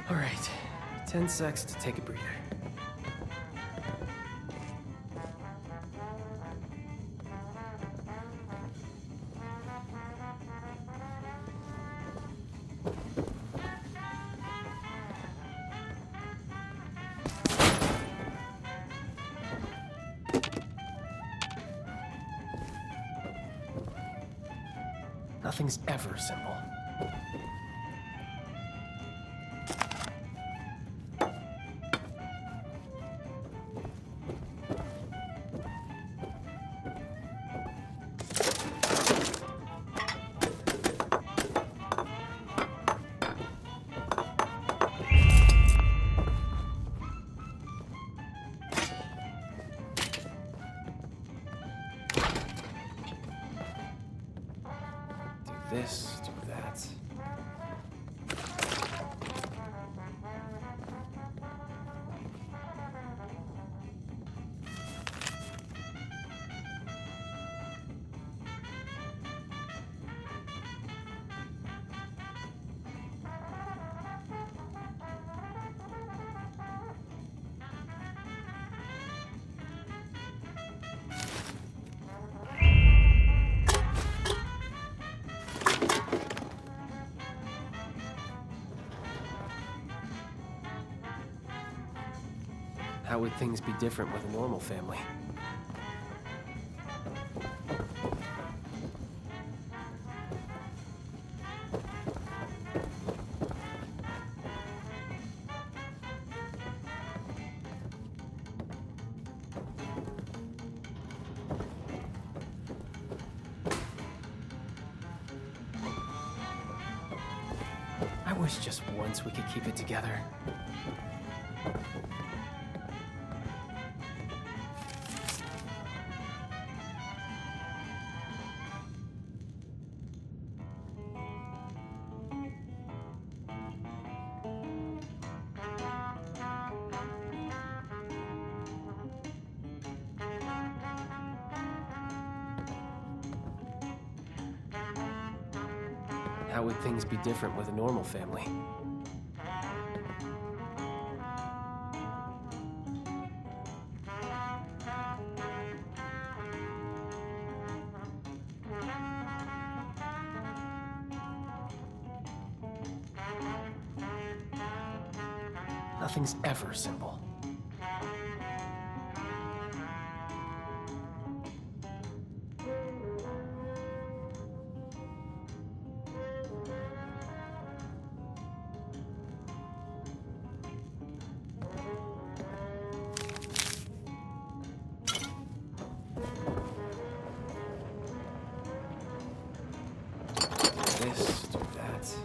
All right, 10 secs to take a breather. Nothing's ever simple. This, do that. How would things be different with a normal family? I wish just once we could keep it together. How would things be different with a normal family? Nothing's ever simple. This, do that.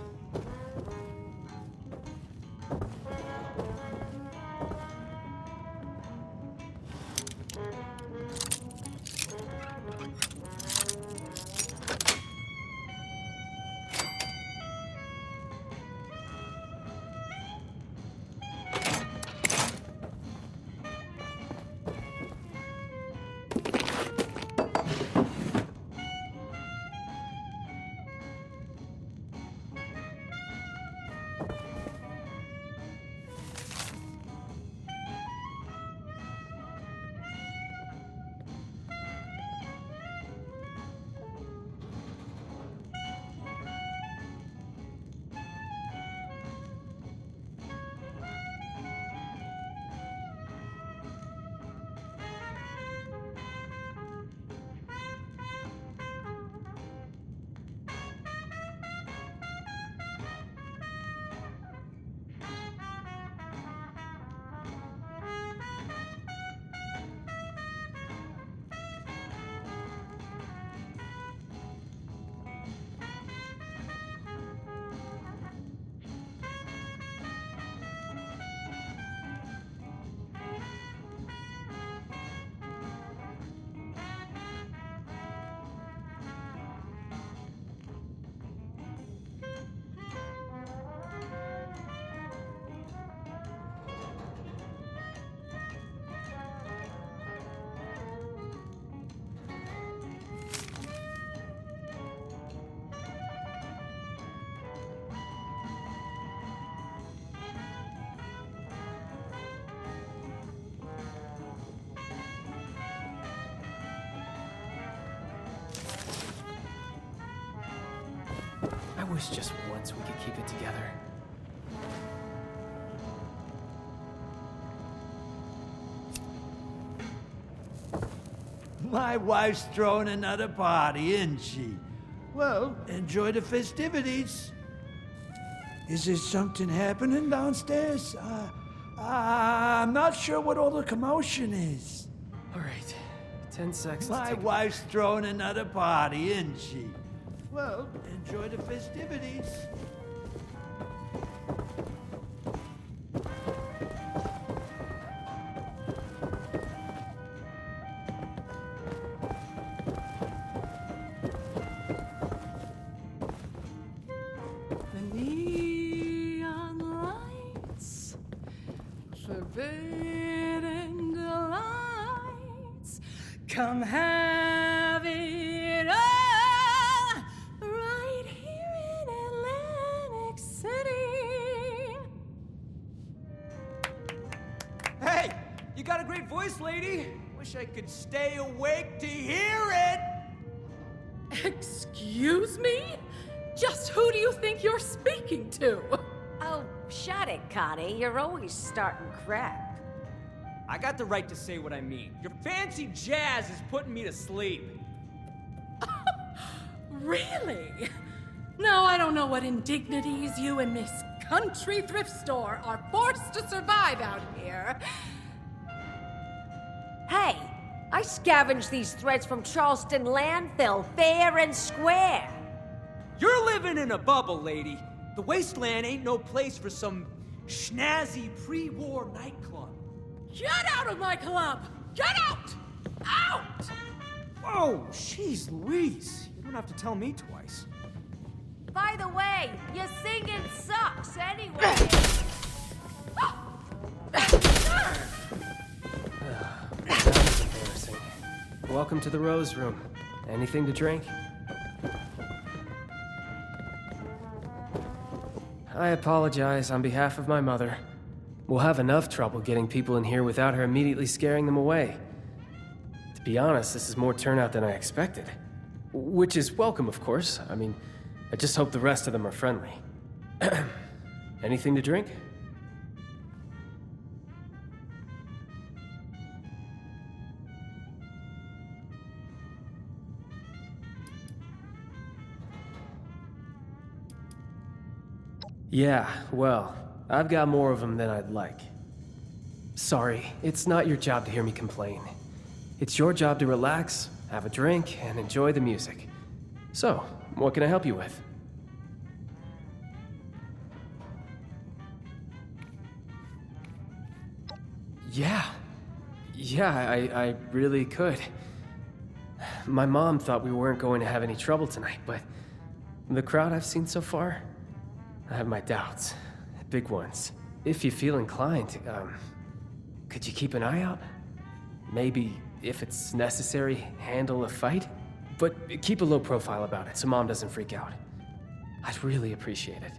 wish just once we could keep it together. My wife's throwing another party, isn't she? Well, enjoy the festivities. Is there something happening downstairs? I'm not sure what all the commotion is. All right, 10 seconds. My wife's throwing another party, isn't she? Well, enjoy the festivities. The neon lights, forbidden delights, come have it all right here in Atlantic City. Hey, you got a great voice, lady. Wish I could stay awake to hear it. Excuse me? Just who do you think you're speaking to? Oh, shut it, Connie. You're always starting crap. I got the right to say what I mean. Your fancy jazz is putting me to sleep. Really? Now I don't know what indignities you and Miss Country Thrift Store are forced to survive out here. Hey, I scavenged these threads from Charleston landfill, fair and square. You're living in a bubble, lady. The wasteland ain't no place for some schnazzy pre-war nightclub. Get out of my club! Get out! Out! Whoa, jeez Louise. You don't have to tell me twice. By the way, your singing sucks anyway. That was embarrassing. Welcome to the Rose Room. Anything to drink? I apologize on behalf of my mother. We'll have enough trouble getting people in here without her immediately scaring them away. To be honest, this is more turnout than I expected. Which is welcome, of course. I mean, I just hope the rest of them are friendly. Anything to drink? Yeah, well, I've got more of them than I'd like. Sorry, it's not your job to hear me complain. It's your job to relax, have a drink, and enjoy the music. So, what can I help you with? Yeah, I really could. My mom thought we weren't going to have any trouble tonight, but the crowd I've seen so far, I have my doubts. Big ones. If you feel inclined, could you keep an eye out? Maybe, if it's necessary, handle a fight? But keep a low profile about it so Mom doesn't freak out. I'd really appreciate it.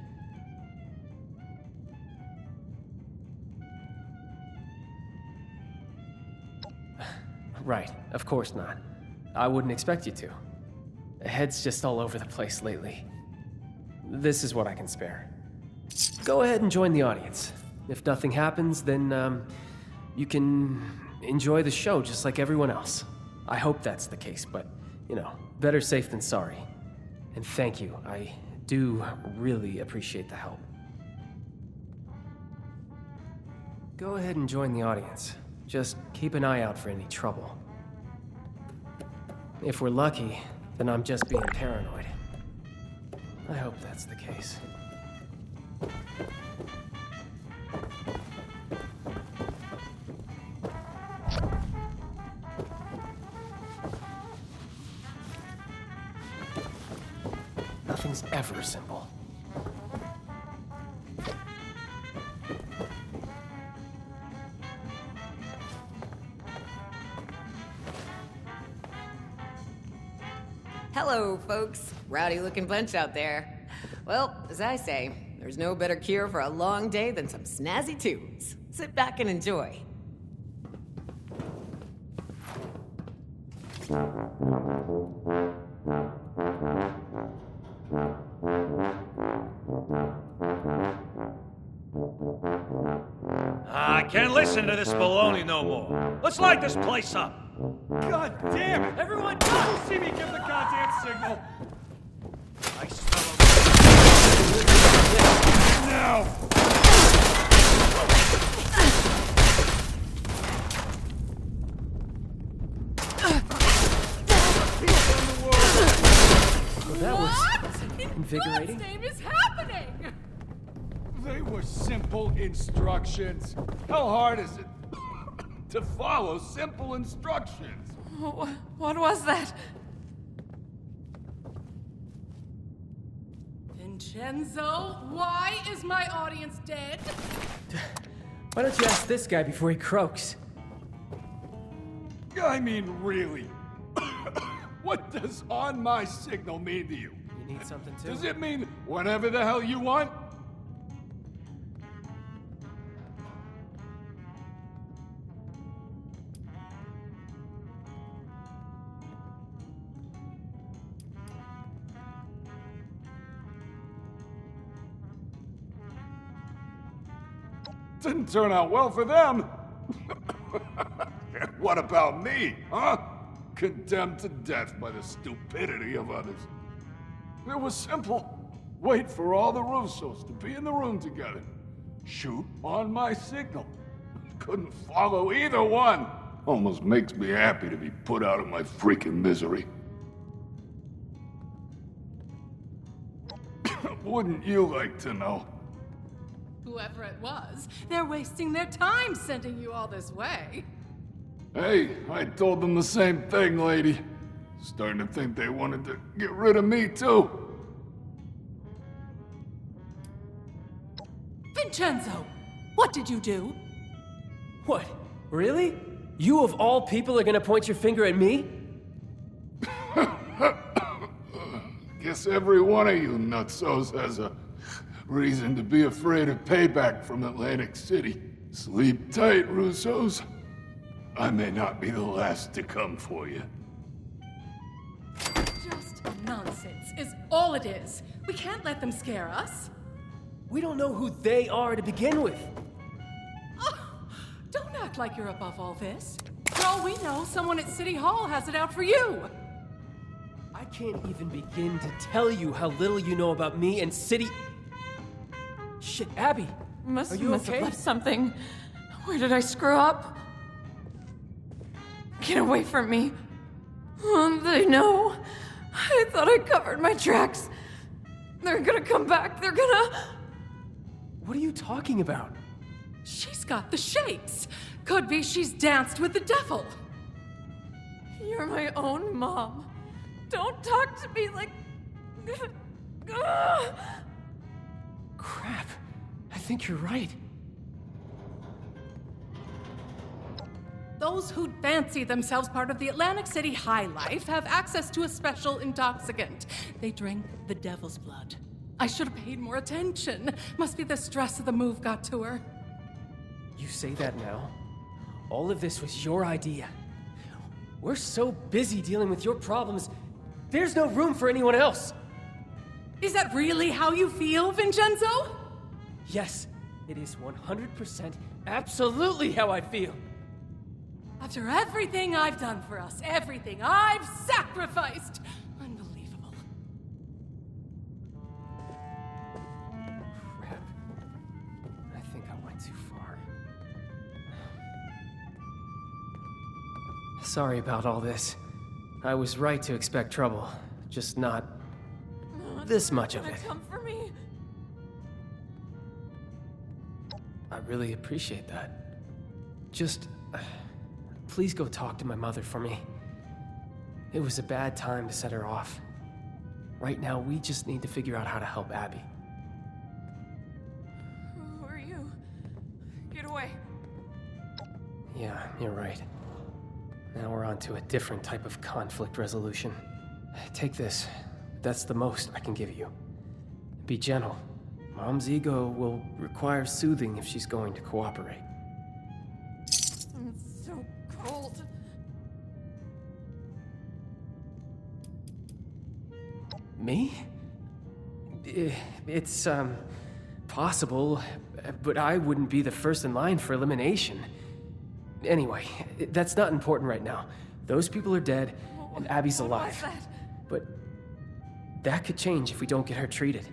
Right, of course not. I wouldn't expect you to. Head's just all over the place lately. This is what I can spare. Go ahead and join the audience. If nothing happens, then, you can enjoy the show just like everyone else. I hope that's the case, but, you know, better safe than sorry. And thank you. I do really appreciate the help. Go ahead and join the audience. Just keep an eye out for any trouble. If we're lucky, then I'm just being paranoid. I hope that's the case. Nothing's ever simple. Hello, folks. Rowdy looking bunch out there. Well, as I say, there's no better cure for a long day than some snazzy tunes. Sit back and enjoy. Can't listen to this baloney no more. Let's light this place up. God damn it! Everyone, You see me give the goddamn signal? I smell Now! Well, that was What in invigorating. God's name is happening? They were simple instructions. How hard is it to follow simple instructions? What was that? Vincenzo, why is my audience dead? Why don't you ask this guy before he croaks? I mean, really. What does on my signal mean to you? You need something too? Does it mean whatever the hell you want? Didn't turn out well for them. What about me, huh? Condemned to death by the stupidity of others. It was simple. Wait for all the Russos to be in the room together. Shoot on my signal. Couldn't follow either one. Almost makes me happy to be put out of my freaking misery. Wouldn't you like to know? Whoever it was, they're wasting their time sending you all this way. Hey, I told them the same thing, lady. Starting to think they wanted to get rid of me, too. Vincenzo, what did you do? What? Really? You of all people are gonna point your finger at me? Guess every one of you nutsos has a reason to be afraid of payback from Atlantic City. Sleep tight, Russos. I may not be the last to come for you. Just nonsense is all it is. We can't let them scare us. We don't know who they are to begin with. Oh, don't act like you're above all this. For all we know, someone at City Hall has it out for you. I can't even begin to tell you how little you know about me and City... Shit, Abby! Must Are you have okay? left something. Where did I screw up? Get away from me. They know. I thought I covered my tracks. They're gonna come back. They're gonna... What are you talking about? She's got the shakes. Could be she's danced with the devil. You're my own mom. Don't talk to me like... Crap. I think you're right. Those who fancy themselves part of the Atlantic City High Life have access to a special intoxicant. They drink the devil's blood. I should have paid more attention. Must be the stress of the move got to her. You say that now? All of this was your idea. We're so busy dealing with your problems, there's no room for anyone else. Is that really how you feel, Vincenzo? Yes, it is 100% absolutely how I feel. After everything I've done for us, everything I've sacrificed. Unbelievable. Crap. I think I went too far. Sorry about all this. I was right to expect trouble, just not this much of it. Come for me. I really appreciate that. Just, please go talk to my mother for me. It was a bad time to set her off. Right now, we just need to figure out how to help Abby. Who are you? Get away. Yeah, you're right. Now we're on to a different type of conflict resolution. Take this. That's the most I can give you. Be gentle. Mom's ego will require soothing if she's going to cooperate. It's so cold. Me? It's, possible, but I wouldn't be the first in line for elimination. Anyway, that's not important right now. Those people are dead, and Abby's alive. What was that? But that could change if we don't get her treated.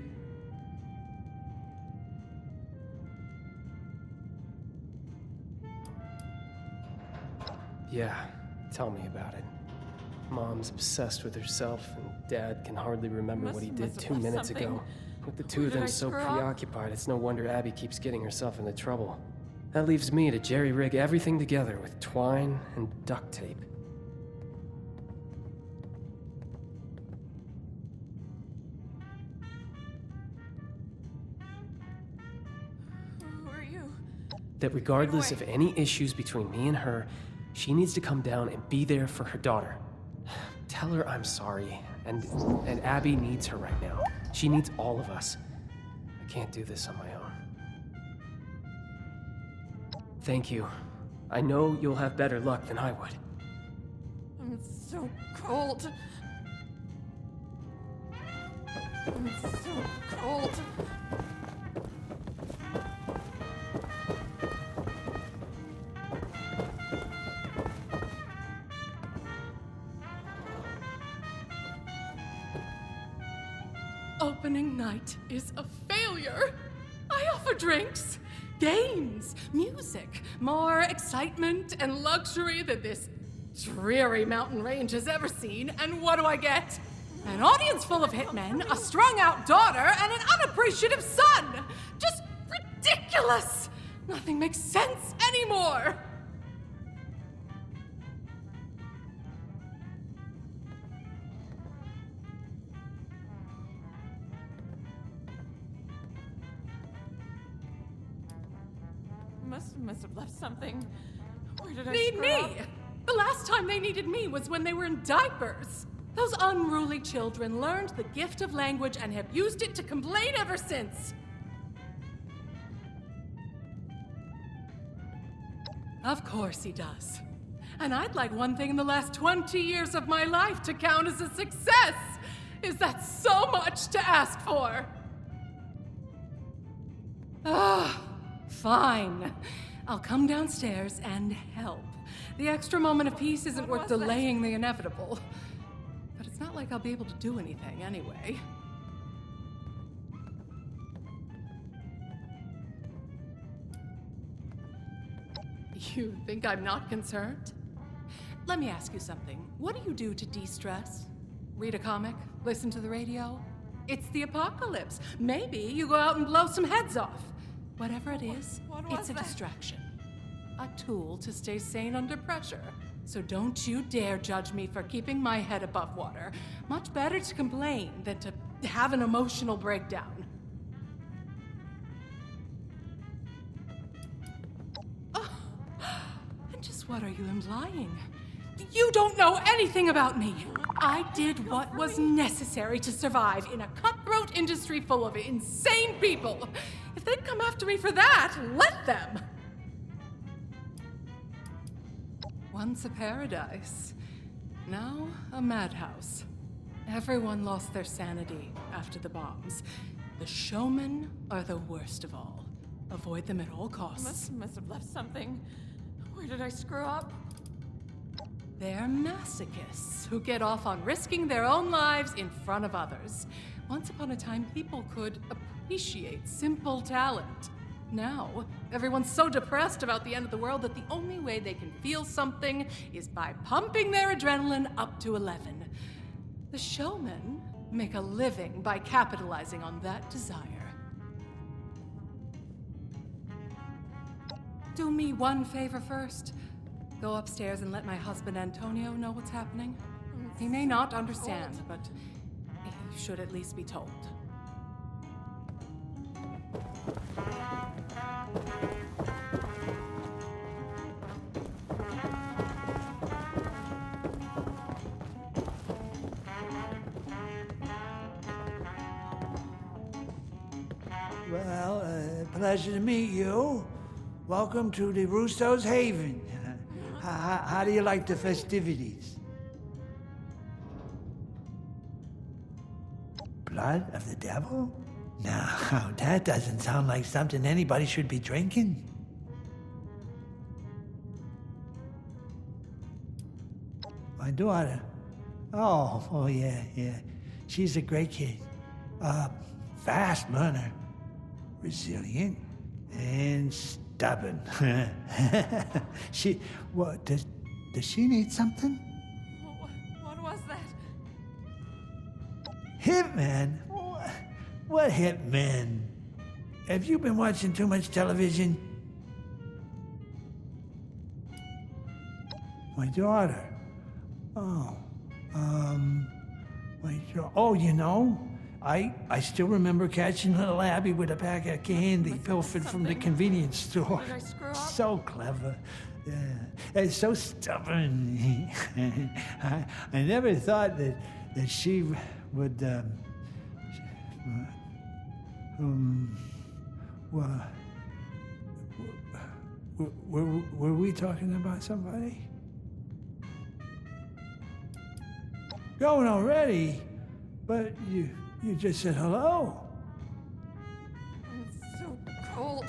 Yeah, tell me about it. Mom's obsessed with herself, and Dad can hardly remember what he did Must have 2 left minutes something. ago. With the two of Did them I so screw up? preoccupied, it's no wonder Abby keeps getting herself into trouble. That leaves me to jerry-rig everything together with twine and duct tape. Who are you? That regardless of away. any issues between me and her, she needs to come down and be there for her daughter. Tell her I'm sorry, and Abby needs her right now. She needs all of us. I can't do this on my own. Thank you. I know you'll have better luck than I would. I'm so cold. I'm so cold. Opening night is a failure. I offer drinks, games, music, more excitement and luxury than this dreary mountain range has ever seen, and what do I get? An audience full of hitmen, a strung-out daughter, and an unappreciative son! Just ridiculous! Nothing makes sense anymore! Must have left something. Where did I Need screw me! up? The last time they needed me was when they were in diapers. Those unruly children learned the gift of language and have used it to complain ever since. Of course he does. And I'd like one thing in the last 20 years of my life to count as a success. Is that so much to ask for? Ah, fine. I'll come downstairs and help. The extra moment of peace isn't What worth was that? delaying the inevitable. But it's not like I'll be able to do anything anyway. You think I'm not concerned? Let me ask you something. What do you do to de-stress? Read a comic? Listen to the radio? It's the apocalypse. Maybe you go out and blow some heads off. Whatever it is, What was it's a that? distraction. A tool to stay sane under pressure. So don't you dare judge me for keeping my head above water. Much better to complain than to have an emotional breakdown. Oh, and just what are you implying? You don't know anything about me. I did what was necessary to survive in a cutthroat industry full of insane people. If they'd come after me for that, let them. Once a paradise, now a madhouse. Everyone lost their sanity after the bombs. The showmen are the worst of all. Avoid them at all costs. Must have left something. Where did I screw up? They're masochists who get off on risking their own lives in front of others. Once upon a time, people could appreciate simple talent. Now, everyone's so depressed about the end of the world that the only way they can feel something is by pumping their adrenaline up to 11. The showmen make a living by capitalizing on that desire. Do me one favor first. Go upstairs and let my husband Antonio know what's happening. He may not understand, but he should at least be told. Well, pleasure to meet you. Welcome to the Russo's Haven. How do you like the festivities? Blood of the devil? No. Now, that doesn't sound like something anybody should be drinking. My daughter. Oh, yeah. She's a great kid. Fast learner. Resilient. And stubborn. Does she need something? What was that? Hitman? What hitman? Have you been watching too much television? My daughter. You know, I still remember catching little Abby with a pack of candy pilfered from the convenience store. Did I screw up? So clever. Yeah. And so stubborn. I never thought that she would, were we talking about somebody? Going already? But you just said hello. It's so cold.